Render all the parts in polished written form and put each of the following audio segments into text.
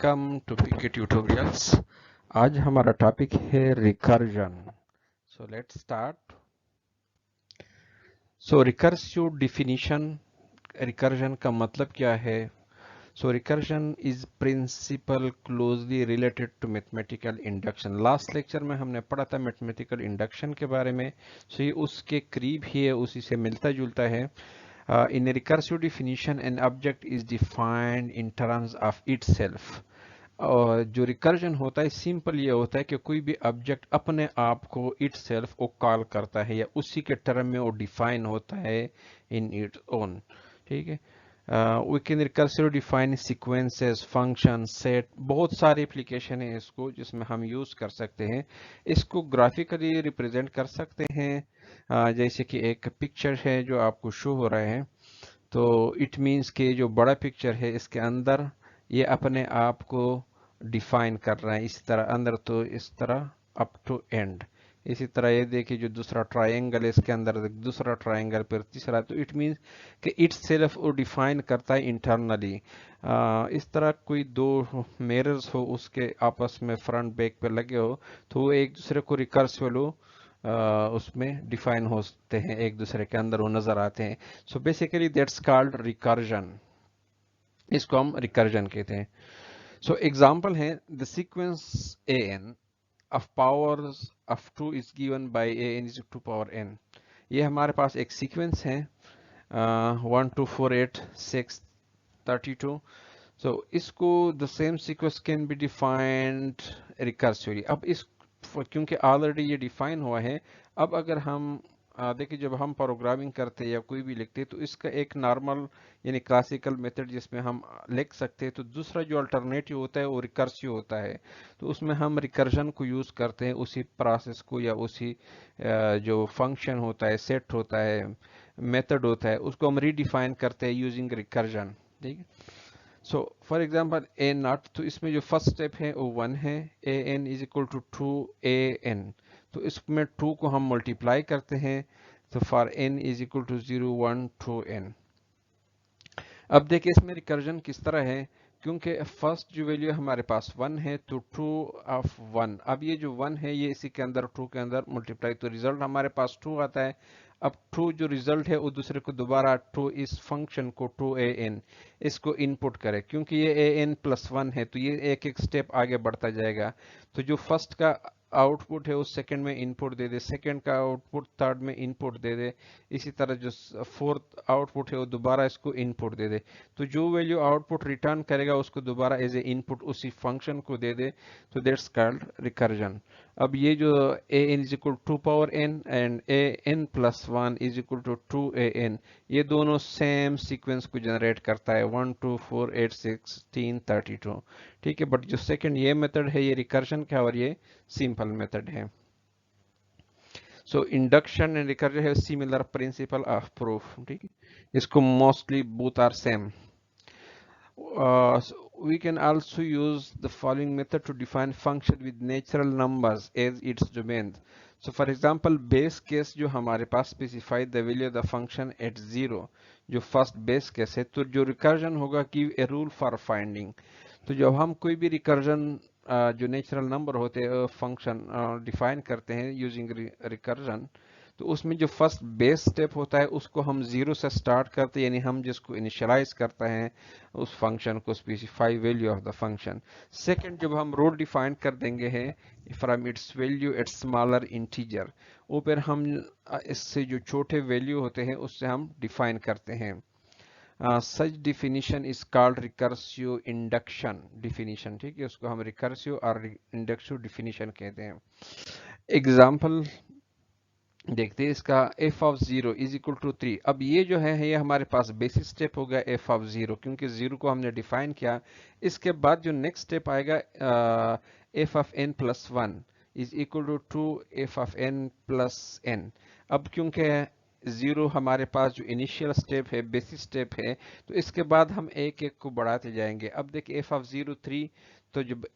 Welcome to PK tutorials. आज हमारा topic है recursion. So let's start. So recursive definition, recursion का मतलब क्या है? So recursion is principle closely related to mathematical induction. Last lecture में हमने पढ़ा था मैथमेटिकल इंडक्शन के बारे में। सो ये उसके करीब ही है, उसी से मिलता जुलता है। In a recursive definition, an object is defined in terms of itself. और जो रिकर्जन होता है सिंपल ये होता है कि कोई भी ऑब्जेक्ट अपने आप को इट सेल्फ को कॉल करता है या उसी के टर्म में वो डिफाइन होता है इन इट्स ओन। ठीक है, we can recursive define sequences, function, set, बहुत सारे एप्लीकेशन है इसको जिसमें हम यूज कर सकते हैं। इसको ग्राफिकली रिप्रेजेंट कर सकते हैं, जैसे कि एक पिक्चर है जो आपको शो हो रहा है। तो इट मीन्स कि जो बड़ा पिक्चर है इसके अंदर ये अपने आप को डिफाइन कर रहा है इस तरह अंदर, तो इस तरह अप टू एंड। इसी तरह ये देखिए जो दूसरा ट्रायंगल है इसके अंदर दूसरा ट्रायंगल फिर तीसरा, तो इट मीन्स कि इट सेल्फ वो डिफाइन करता है इंटरनली। इस तरह कोई दो मिरर्स हो उसके आपस में फ्रंट बैक पे लगे हो तो वो एक दूसरे को रिकर्सिवली उसमें डिफाइन होते हैं, एक दूसरे के अंदर वो नजर आते हैं। So basically that's called recursion, इसको हम रिकर्जन कहते हैं। सो एग्जांपल है the sequence A N of powers of 2 is given by a n is to power n। ये हमारे पास एक सीक्वेंस है 1 2 4 8 6 32। so इसको the same sequence can be defined recursively। अब इस क्योंकि ऑलरेडी ये डिफाइन हुआ है, अब अगर हम देखिए जब हम प्रोग्रामिंग करते हैं या कोई भी लिखते हैं तो इसका एक नॉर्मल यानी क्लासिकल मेथड जिसमें हम लिख सकते हैं, तो दूसरा जो अल्टरनेटिव होता है वो रिकर्सिव होता है। तो उसमें हम रिकर्जन को यूज करते हैं, उसी प्रोसेस को या उसी जो फंक्शन होता है, सेट होता है, मेथड होता है, उसको हम रीडिफाइन करते हैं यूजिंग रिकर्जन। ठीक है, so for example a naught, तो इसमें जो फर्स्ट स्टेप है वो 1 है, a n is equal to 2 a n। तो इसमें 2 को हम मल्टीप्लाई करते हैं, तो for n is equal to 0 1 2n। अब देखिए इसमें रिकर्जन किस तरह है, क्योंकि फर्स्ट जो वैल्यू हमारे पास 1 है तो 2 ऑफ 1, अब ये जो 1 है ये इसी के अंदर 2 के अंदर मल्टीप्लाई, तो रिजल्ट हमारे पास 2 आता है। अब 2 जो रिजल्ट है वो दूसरे को दोबारा 2 इस फंक्शन को 2an इसको इनपुट करे, क्योंकि ये an+1 है तो ये एक एक स्टेप आगे बढ़ता जाएगा। तो जो फर्स्ट का आउटपुट है उस सेकंड में इनपुट दे दे, सेकंड का आउटपुट थर्ड में इनपुट दे दे, इसी तरह जो फोर्थ आउटपुट है वो दोबारा इसको इनपुट दे दे। तो जो वैल्यू आउटपुट रिटर्न करेगा उसको दोबारा एज ए इनपुट उसी फंक्शन को दे दे, तो दैट्स कॉल्ड रिकर्जन। अब ये जो a n is equal to power n and a n plus 1 is equal to 2an, ये दोनों सेम सीक्वेंस को जनरेट करता है 1 2 4 8 16 32। ठीक है, बट जो सेकंड ये मेथड है ये रिकर्जन का और ये सिंपल मेथड है। सो इंडक्शन एंड रिकर्जन है सिमिलर प्रिंसिपल ऑफ प्रूफ। ठीक है, इसको mostly both are same. We can also use the following method to define function with natural numbers as its domain। So for example base case जो हमारे पास specify the value of the function at 0, जो first base case है, तो जो recursion होगा give a rule for finding। तो जब हम कोई भी रिकर्जन जो नेचुरल नंबर होते हैं फंक्शन डिफाइन करते हैं यूजिंग रिकर्जन, तो उसमें जो फर्स्ट बेस स्टेप होता है उसको हम 0 से स्टार्ट करते हैं, यानी हम जिसको इनिशियलाइज करते हैं उस फंक्शन को specify value of the function. Second जब हम रूल डिफाइन कर देंगे है from its value at smaller integer, ऊपर हम इससे जो छोटे वैल्यू होते हैं उससे हम डिफाइन करते हैं। Such definition is called recursive induction definition. ठीक है, उसको हम रिकर्सिव और इंडक्सिव डिफिनीशन कहते हैं। एग्जाम्पल देखते हैं इसका, f of 0 is equal to 3। अब ये जो है ये हमारे पास बेसिक स्टेप हो गया f ऑफ 0, क्योंकि 0 को हमने डिफाइन किया। इसके बाद जो नेक्स्ट स्टेप आएगा f of n+1 is equal to 2 f of n+n। अब क्योंकि 0 हमारे पास जो इनिशियल स्टेप है बेसिक स्टेप है, तो इसके बाद हम एक एक को बढ़ाते जाएंगे। अब देखिए f ऑफ 0 3, तो जब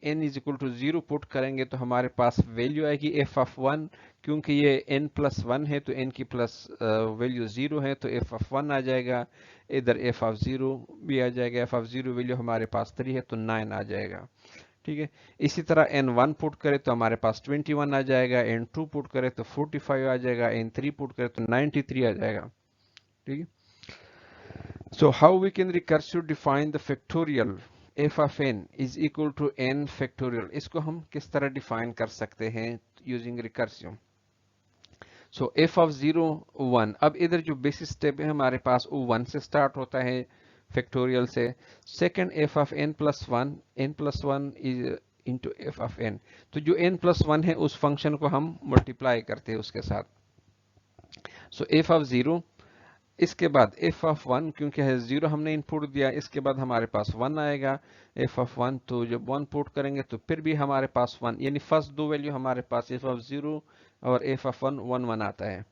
n is equal to 0 put करेंगे तो हमारे पास वैल्यू आएगी f ऑफ 1, क्योंकि ये n प्लस 1 है तो n की प्लस वैल्यू 0 है तो f ऑफ 1 आ जाएगा, इधर f ऑफ 0 भी आ जाएगा, f ऑफ 0 वैल्यू हमारे पास 3 है तो 9 आ जाएगा। ठीक है, इसी तरह n1 पुट करें तो हमारे पास 21 आ जाएगा, n2 पुट करें तो 45 आ जाएगा, n3 पुट करें तो 93 आ जाएगा। ठीक है, so how we can recursive define the factorial f of n is equal to n factorial, इसको हम किस तरह डिफाइन कर सकते हैं using recursive. So f of 0 1, अब इधर जो बेसिस स्टेप है हमारे पास वो 1 से स्टार्ट होता है फैक्टोरियल से। Second f of n plus 1 is into f of n, तो जो n plus 1 है उस फंक्शन को हम मल्टीप्लाई करते हैं उसके साथ। सो f of 0, इसके बाद f of 1, क्योंकि है 0 हमने इनपुट दिया, इसके बाद हमारे पास 1 आएगा f of 1, तो जब 1 पुट करेंगे तो फिर भी हमारे पास 1, यानी फर्स्ट दो वैल्यू हमारे पास f of 0 और f of 1 1 1 आता है।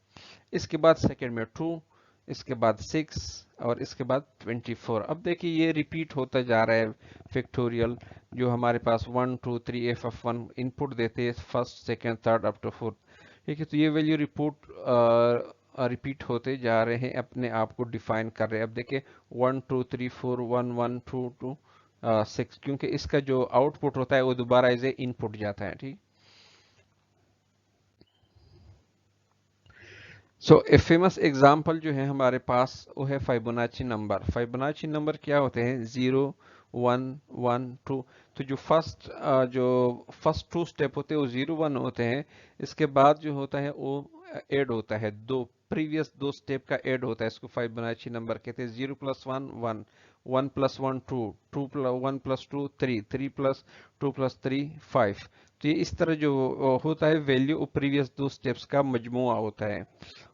इसके बाद सेकेंड में 2, इसके बाद 6 और इसके बाद 24। अब देखिए ये रिपीट होता जा रहा है फैक्टोरियल, जो हमारे पास 1 2 3 f of 1 इनपुट देते हैं first second third up to fourth. ठीक है, तो ये वैल्यू रिपीट होते जा रहे हैं, अपने आप को डिफाइन कर रहे हैं। अब देखिए 1 2 3 4 1 1 2 2 6, क्योंकि इसका जो आउटपुट होता है वो दोबारा एज ए इनपुट जाता है। ठीक, सो ए फेमस एग्जाम्पल जो है हमारे पास वो है फाइबोनाची नंबर। फाइबोनाची नंबर क्या होते हैं? 0 1 1 2, तो जो फर्स्ट टू स्टेप होते हैं वो 0 1 होते हैं, इसके बाद जो होता है वो ऐड होता है, प्रीवियस दो स्टेप का ऐड होता है, इसको फाइबोनाची नंबर कहते हैं। 0 plus 1 1, 1 plus 1 2, 2 plus 1 plus 2 3, 3 plus 2 plus 3 5। तो ये इस तरह जो होता है वैल्यू वो प्रीवियस दो स्टेप्स का मजमुआ होता है,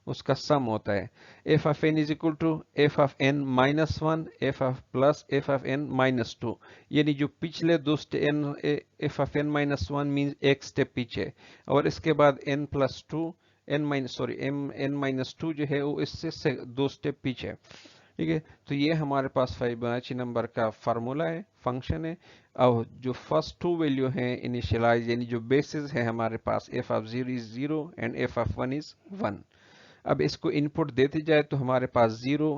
उसका सम होता है। f of n is equal to f of n minus 1 f of plus f of n minus 2, यानी जो पिछले दो f of n minus 1 means एक स्टेप पीछे, और इसके बाद n प्लस 2 n माइनस 2 जो है वो इससे दो स्टेप पीछे। ठीक है, तो ये हमारे पास फिबोनाची नंबर का फार्मूला है, फंक्शन है। और जो फर्स्ट टू वैल्यू हैं इनिशियलाइज, यानी जो बेसिस है हमारे पास, f of 0 is 0 and f of 1 is 1। अब इसको इनपुट देते जाए तो हमारे पास 0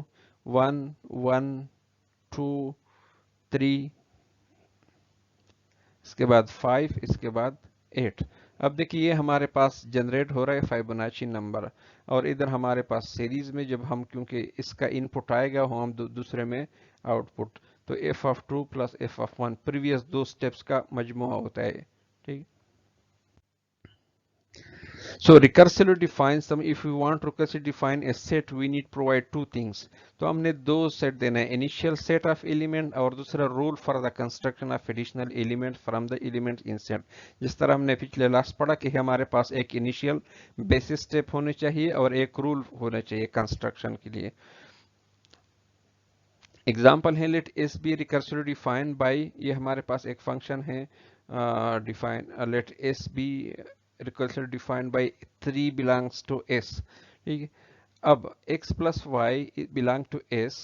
1 1 2 3, इसके बाद 5, इसके बाद 8। अब देखिए ये हमारे पास जनरेट हो रहा है फाइबोनाची नंबर, और इधर हमारे पास सीरीज में जब हम, क्योंकि इसका इनपुट आएगा हो हम दूसरे में आउटपुट, तो f of 2 plus f of 1 previous दो स्टेप्स का मजमुआ होता है। ठीक, so recursively define sum, if we want to recursively define a set we need provide two things। तो हमने दो सेट देना है, इनिशियल सेट ऑफ एलिमेंट और दूसरा rule for the construction of additional element from the element in set. जिस तरह हमने पिछले लास्ट पढ़ा कि हमारे पास एक इनिशियल बेसिस स्टेप होने चाहिए और एक रूल होना चाहिए कंस्ट्रक्शन के लिए। एग्जाम्पल है let S be recursively defined by, ये हमारे पास एक फंक्शन है डिफाइन, let S be recursively defined by 3 belongs to s। ठीक है, अब x plus Y belong to s,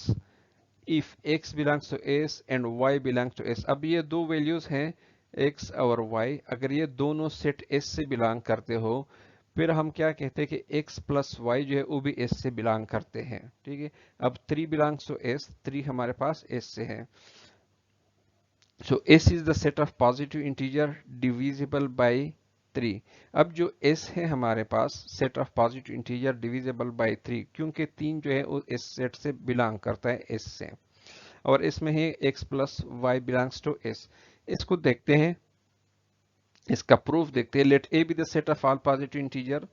if x belongs to s and y belongs to s। अब ये दो वैल्यूज हैं x और y, अगर ये दोनों सेट s से बिलोंग करते हो, फिर हम क्या कहते हैं कि x प्लस वाई जो है वो भी s से बिलोंग करते हैं। ठीक है, अब 3 बिलोंग्स टू s, 3 हमारे पास s से है। So s is the set of positive integer divisible by 3। अब जो s है हमारे पास set of positive integer divisible by 3, क्योंकि 3 जो है वो इस सेट से बिलोंग करता है s से, और इसमें है x plus Y belongs to s। इसको देखते हैं, इसका प्रूफ देखते हैं। Let A be the set of all positive integer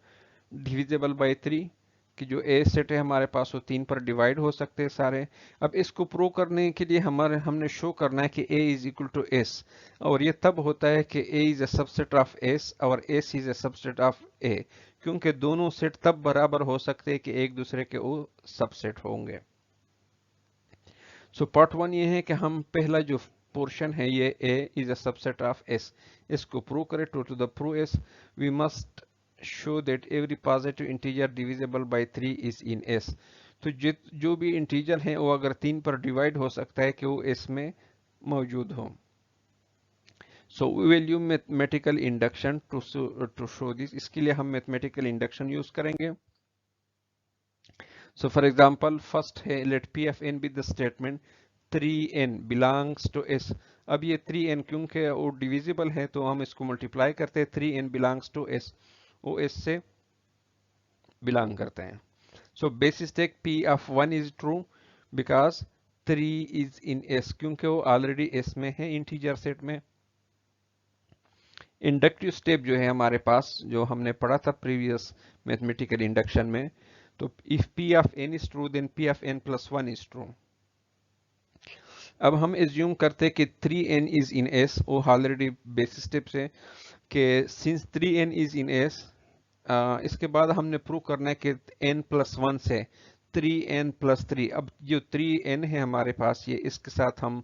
divisible by 3, कि जो ए सेट है हमारे पास वो 3 पर डिवाइड हो सकते हैं सारे। अब इसको प्रूव करने के लिए हमने शो करना है कि a is equal to s, और ये तब होता है कि a is a subset of s और s is a subset of a, क्योंकि दोनों सेट तब बराबर हो सकते हैं कि एक दूसरे के वो सबसेट होंगे। सो पार्ट 1 ये है कि हम पहला जो पोर्शन है ये a is a subset of s, इसको प्रूव करें। To the prove s we must show that every positive integer divisible by 3 is in s। तो जो भी इंटीजर है वो अगर 3 पर डिवाइड हो सकता है कि वो s में मौजूद हो। So we will use mathematical induction to show this. इसके लिए हम mathematical induction use करेंगे. So for example, first है let P of n be the statement 3n belongs to S. अब ये 3n क्योंकि वो divisible है तो हम इसको multiply करते हैं. 3n belongs to S. वो S से belong करते हैं. So basis take P of 1 is true because 3 is in S क्योंकि वो already S में है integer set में. इंडक्टिव स्टेप जो है हमारे पास जो हमने पढ़ा था प्रीवियस मैथमेटिकल इंडक्शन में, तो if P of n is true then P of n plus 1 is true. अब हम एज्यूम करते हैं कि 3n इज इन S. वो ऑलरेडी बेसिस स्टेप से कि since 3n is in S, इसके बाद हमने प्रूव करना है कि n प्लस 1 से 3n प्लस 3. अब जो 3n है हमारे पास, ये इसके साथ हम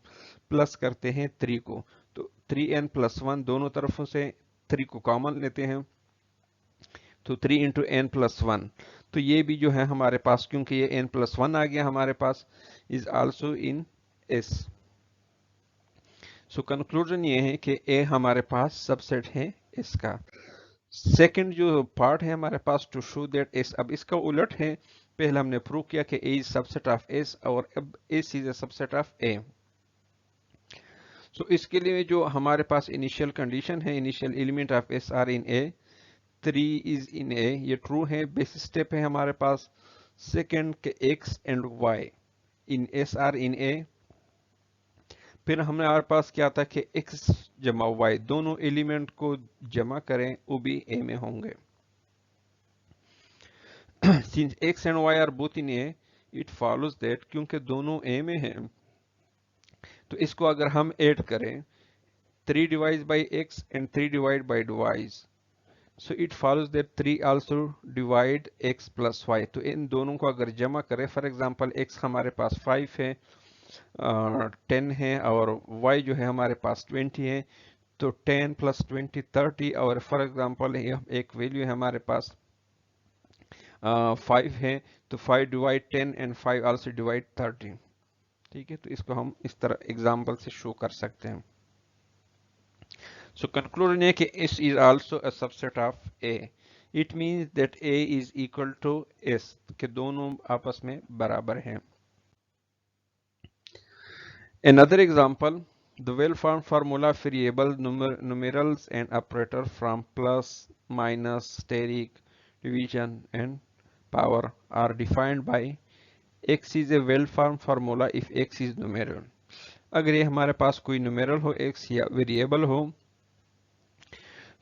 प्लस करते हैं 3 को, तो 3n प्लस 1 दोनों तरफों से 3 को कॉमन लेते हैं, तो 3 इंटू n प्लस 1. तो ये भी जो है हमारे पास, क्योंकि ये n प्लस 1 आ गया हमारे पास, is also in S. So conclusion ये है कि A हमारे पास सबसेट है S का. सेकंड जो पार्ट है हमारे पास टू शो दैट S, अब इसका उलट है. पहले हमने प्रूव किया कि A is subset of S और अब S is a subset of A. So इसके लिए जो हमारे पास इनिशियल कंडीशन है, initial element of S are in A, 3 is in A, ये ट्रू है. बेसिस स्टेप है हमारे पास सेकंड के X and Y in S are in A. फिर हमारे पास क्या था कि X जमा Y दोनों एलिमेंट को जमा करें, वो भी A में होंगे. Since X and Y are both in A, it follows that क्योंकि दोनों A में हैं, तो इसको अगर हम ऐड करें 3 divided by X and 3 divided by Y, so it follows that 3 also divide X plus Y. तो इन दोनों को अगर जमा करें, फॉर एग्जांपल X हमारे पास 5 है, 10 है, और Y जो है हमारे पास 20 है, तो 10 प्लस 20 30, और फॉर एग्जांपल एक वैल्यू है हमारे पास 5 है, तो 5 डिवाइड 10 एंड 5 आल्सो डिवाइड 30. ठीक है, तो इसको हम इस तरह एग्जांपल से शो कर सकते हैं. सो कंक्लूजन है कि S is also a subset of A. It means that A is equal to S, कि दोनों आपस में बराबर हैं. Another example, the well-formed formula variable numerals and operator from plus, minus, steric, division and power are defined by X is a well-formed formula if X is numeral. अगर ये हमारे पास कोई numeral हो X या variable हो,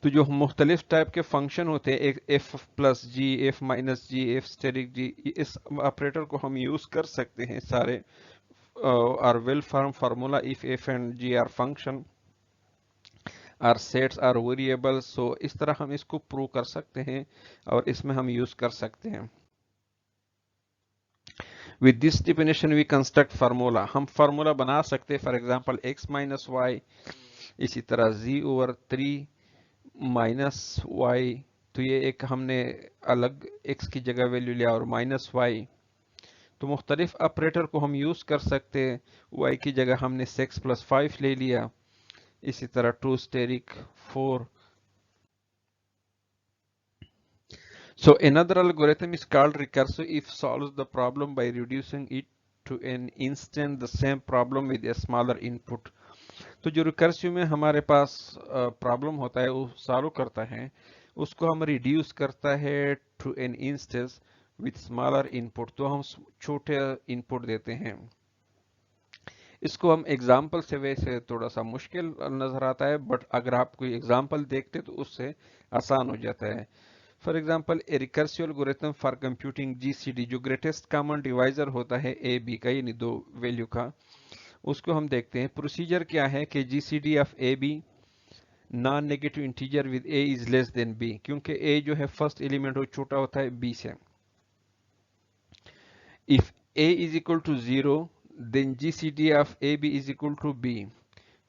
तो जो मुख्तलिफ टाइप के फंक्शन होते हैं, एक f प्लस जी, f माइनस जी, f स्टेरिक जी, इस ऑपरेटर को हम यूज कर सकते हैं सारे. Are well-formed formula if f and g are function, are sets, are variables. So इस तरह हम इसको प्रूव कर सकते हैं और इसमें हम यूज कर सकते हैं. With this definition we construct formula. हम फार्मूला बना सकते हैं, for example x minus Y, इसी तरह z ओवर 3 माइनस वाई. तो ये एक हमने अलग x की जगह वैल्यू लिया और माइनस वाई, तो मुख्तलिफ ऑपरेटर को हम यूज कर सकते हैं. y की जगह हमने 6 प्लस 5 ले लिया, इसी तरह 2 steric 4. So another algorithm is called recursive if solves the problem by reducing it to an instant the same problem with a smaller input. तो जो रिकर्सिव में हमारे पास प्रॉब्लम होता है वो सॉल्व करता है, उसको हम रिड्यूस करता है to an instance with smaller input. तो हम छोटे इनपुट देते हैं. इसको हम एग्जाम्पल से वैसे थोड़ा सा मुश्किल नजर आता है, बट अगर आप कोई एग्जाम्पल देखते तो उससे आसान हो जाता है. For example A recursive algorithm for computing GCD, जो ग्रेटेस्ट कॉमन डिवाइजर होता है ए बी का, यानी दो वैल्यू का, उसको हम देखते हैं. प्रोसीजर क्या है कि GCD of A B non negative integer with A is less than B, क्योंकि ए जो है फर्स्ट एलिमेंट वो छोटा होता है बी से. If A is equal to 0 then GCD of A B is equal to B,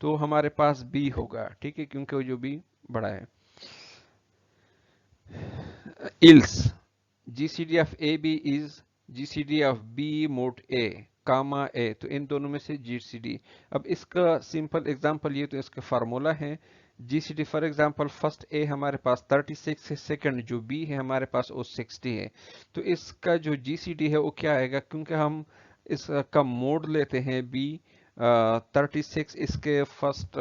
तो हमारे पास बी होगा. ठीक है, क्योंकि वो जो बी बड़ा है. Else GCD of A B is GCD of B mod A comma A, तो इन दोनों में से जीसीडी. अब इसका सिंपल एग्जांपल ये, तो इसका फार्मूला है GCD for example first A हमारे पास 36 है, सेकंड जो बी है हमारे पास वो 60 है। तो इसका जो GCD है वो क्या आएगा, क्योंकि हम इसका मोड लेते हैं बी 36, इसके फर्स्ट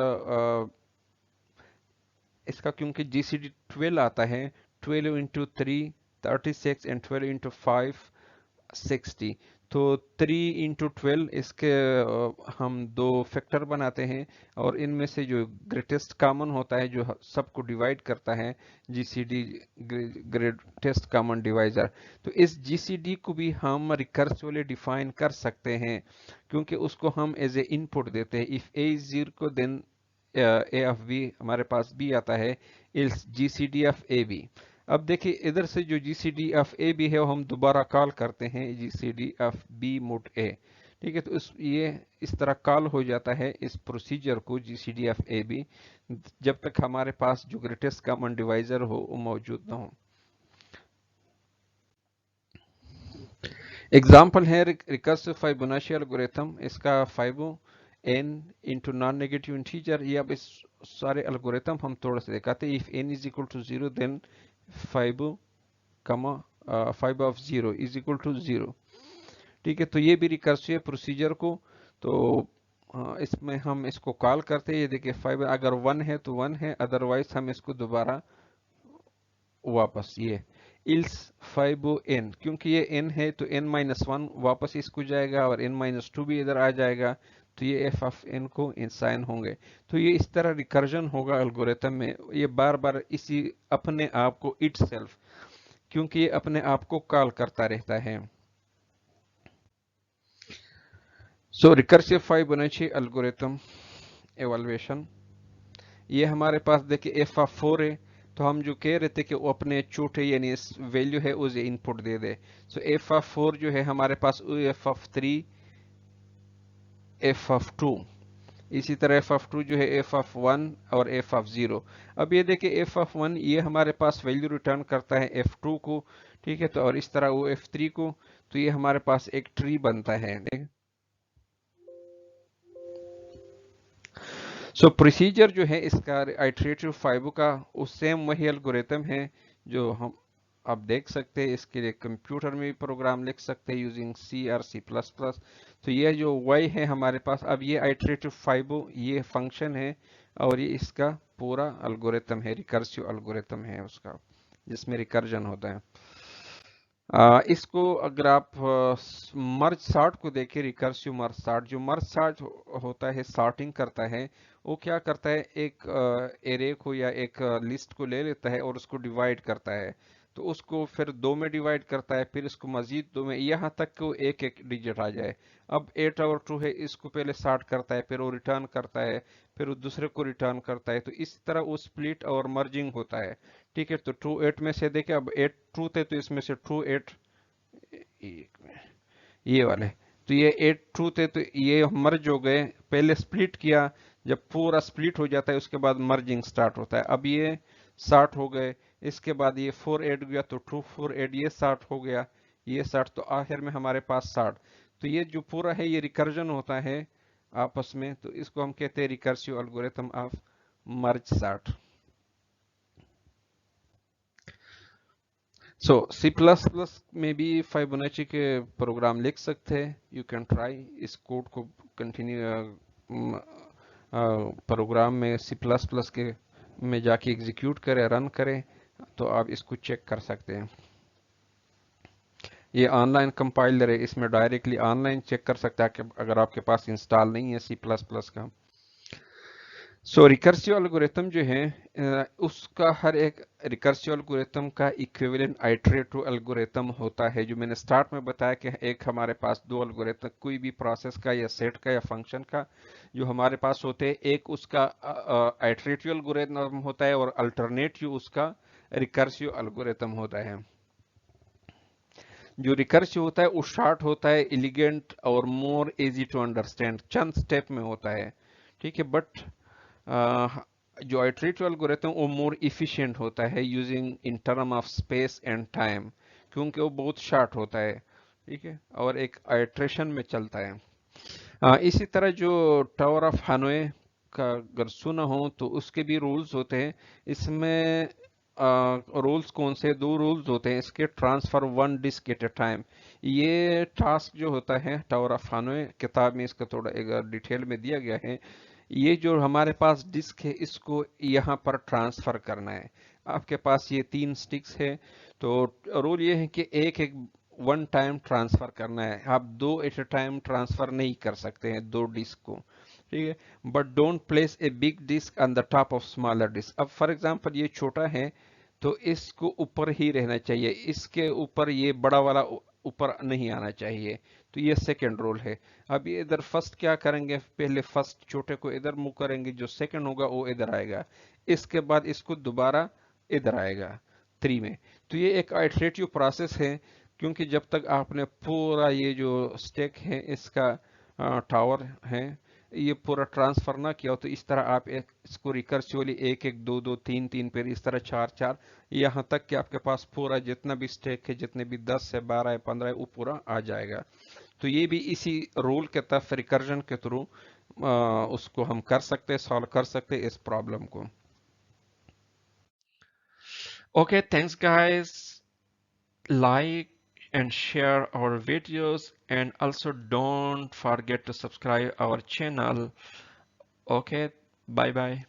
इसका क्योंकि GCD 12 आता है, 12 इंटू 3 36 एंड 12 इंटू 5 60। तो 3 इंटू 12 इसके हम दो फैक्टर बनाते हैं और इनमें से जो ग्रेटेस्ट कॉमन होता है जो सबको डिवाइड करता है, GCD ग्रेटेस्ट कॉमन डिवाइजर, तो इस GCD को भी हम रिकर्सिवली डिफाइन कर सकते हैं, क्योंकि उसको हम एज ए इनपुट देते हैं। If A is 0 then A of B, हमारे पास बी आता है, else GCD of A B. अब देखिए इधर से जो GCD ऑफ ए बी है वो हम दोबारा कॉल करते हैं GCD ऑफ बी मोड ए। ठीक है, तो ये इस तरह कॉल हो जाता है इस प्रोसीजर को GCD ऑफ ए बी, जब तक हमारे पास जो ग्रेटेस्ट कॉमन डिवाइजर हो वो मौजूद ना हो। एग्जाम्पल है रिकर्सिव फाइबोनाची एल्गोरिथम, इसका फाइबो n into non negative integer. ये अब इस सारे एल्गोरिथम हम थोड़ा सा दिखाते हैं। If n is equal to 0 then fibo five of 0 is equal to 0। ठीक है, तो ये भी रिकर्सिव प्रोसीजर को, तो इसमें हम इसको कॉल करते हैं। ये देखिए फाइव अगर 1 है तो 1 है, अदरवाइज हम इसको दोबारा वापस ये इल्स फाइबो n, क्योंकि ये n है तो n-1 वापस इसको जाएगा और n-2 भी इधर आ जाएगा, तो ये f ऑफ n को इंसाइन होंगे। तो ये इस तरह रिकर्जन होगा एल्गोरिथम में, ये बार बार इसी अपने आप को इटसेल्फ, क्योंकि ये अपने आप को कॉल करता रहता है। सो रिकर्सिव फाइबोनाची एल्गोरिथम एवल्यूएशन, ये हमारे पास देखिए f ऑफ 4 है, तो हम जो कह रहे थे कि वो अपने छोटे यानी वैल्यू है उसे input they they. So f of 4 जो है हमारे पास f ऑफ 3, f ऑफ 2, इसी तरह f ऑफ 2 जो है f ऑफ 1 और f ऑफ 0। अब ये देखिए f ऑफ 1 ये हमारे पास वैल्यू रिटर्न करता है f2 को, ठीक है, तो और इस तरह वो f3 को, तो ये हमारे पास एक ट्री बनता है। सो प्रोसीजर जो है इसका आइटरेटिव फाइबो का, वो सेम वही एल्गोरिथम है जो हम आप देख सकते हैं। इसके लिए कंप्यूटर में भी प्रोग्राम लिख सकते हैं यूजिंग C और C++। तो ये जो y है हमारे पास, अब ये आइटरेटिव फाइबो ये फंक्शन है और ये इसका पूरा एल्गोरिथम है, रिकर्सिव एल्गोरिथम है उसका, जिसमें रिकर्जन होता है। इसको अगर आप मर्ज सॉर्ट को देखें, रिकर्सिव मर्ज सॉर्ट, जो मर्ज सॉर्ट होता है सॉर्टिंग करता है, वो क्या करता है एक एरे को या एक लिस्ट को ले लेता है और उसको डिवाइड करता है, तो उसको फिर दो में डिवाइड करता है, फिर इसको मजीद दो में, यहाँ तक कि वो एक एक डिजिट आ जाए। अब 8 और 2 है, इसको पहले सॉर्ट करता है, फिर वो रिटर्न करता है, फिर वो दूसरे को रिटर्न करता है, तो इस तरह वो स्प्लिट और मर्जिंग होता है। ठीक है, तो ट्रू 8 में से देखें, अब 8 ट्रू थे तो इसमें से ट्रू 8 ये वाले, तो ये 8 ट्रू थे तो ये मर्ज हो गए। पहले स्प्लिट किया, जब पूरा स्प्लिट हो जाता है उसके बाद मर्जिंग स्टार्ट होता है। अब ये 60 हो गए, इसके बाद ये 4 ऐड गया तो ट्रू 4 ऐड, ये 60 हो गया, ये 60, तो आखिर में हमारे पास 60। तो ये जो पूरा है ये रिकर्जन होता है आपस में, तो इसको हम कहते हैं recursive algorithm of merge sort. So C++ में भी फाइबोनाची के प्रोग्राम लिख सकते हैं, यू कैन ट्राई इस कोड को कंटिन्यू प्रोग्राम में C++ के में जाके एग्जीक्यूट करें, रन करें, तो आप इसको चेक कर सकते हैं। ये ऑनलाइन कंपाइलर है, इसमें डायरेक्टली ऑनलाइन चेक कर सकते हैं कि अगर आपके पास इंस्टॉल नहीं है C++ का। सो रिकर्सिव एल्गोरिथम जो है उसका हर एक रिकर्सिव एल्गोरिथम का इक्विवेलेंट आइटरेटिव एल्गोरिथम होता है, जो मैंने स्टार्ट में बताया कि एक हमारे पास दो एल्गोरिथम कोई भी प्रोसेस का या सेट का या फंक्शन का जो हमारे पास होते हैं, एक उसका आइटरेटिव एल्गोरिथम होता है और अल्टरनेटिव उसका रिकर्सिव एल्गोरिथम होता है। जो रिकर्सिव होता है वो शॉर्ट होता है, एलिगेंट और मोर इजी टू अंडरस्टैंड, चंद स्टेप में होता है। ठीक है, बट जो आइटरेटिव एल्गोरिथम वो मोर इफिशिएंट होता है using in term of space and time, क्योंकि वो बहुत शॉर्ट होता है। ठीक है, और एक आइटरेशन में चलता है। इसी तरह जो टावर ऑफ हानोए का अगर सुना हो तो उसके भी रूल्स होते हैं इसमें। रूल्स कौन से? दो रूल्स होते हैं इसके। Transfer one disk at a time, ये टास्क जो होता है टावर ऑफ हानोई किताब में इसका थोड़ा एक डिटेल में दिया गया है। ये जो हमारे पास डिस्क है इसको यहाँ पर ट्रांसफर करना है। आपके पास ये 3 स्टिक्स है, तो रूल ये है कि एक एक वन टाइम ट्रांसफर करना है। आप दो एट ए टाइम ट्रांसफर नहीं कर सकते हैं दो डिस्क को, ठीक है। But don't place a big disk on the top of smaller disk. अब फॉर एग्जांपल ये छोटा है तो इसको ऊपर ही रहना चाहिए, इसके ऊपर ये बड़ा वाला ऊपर नहीं आना चाहिए। तो ये सेकंड रूल है। अब ये इधर फर्स्ट क्या करेंगे, पहले फर्स्ट छोटे को इधर मूव करेंगे, जो सेकंड होगा वो इधर आएगा, इसके बाद इसको दोबारा इधर आएगा 3 में। तो ये एक आइटरेटिव प्रोसेस है, क्योंकि जब तक आपने पूरा ये जो स्टेक है इसका टावर है ये पूरा ट्रांसफर ना किया हो, तो इस तरह आप इसको रिकर्सिवली एक एक दो दो तीन तीन फिर इस तरह चार चार, यहाँ तक कि आपके पास पूरा जितना भी स्टेक है, जितने भी 10 से 12 है 15 है, वो पूरा आ जाएगा। तो ये भी इसी रूल के तहत रिकर्जन के थ्रू उसको हम कर सकते हैं, सॉल्व कर सकते हैं इस प्रॉब्लम को। Okay, thanks guys, like and share our videos, and also don't forget to subscribe our channel. Okay, bye bye.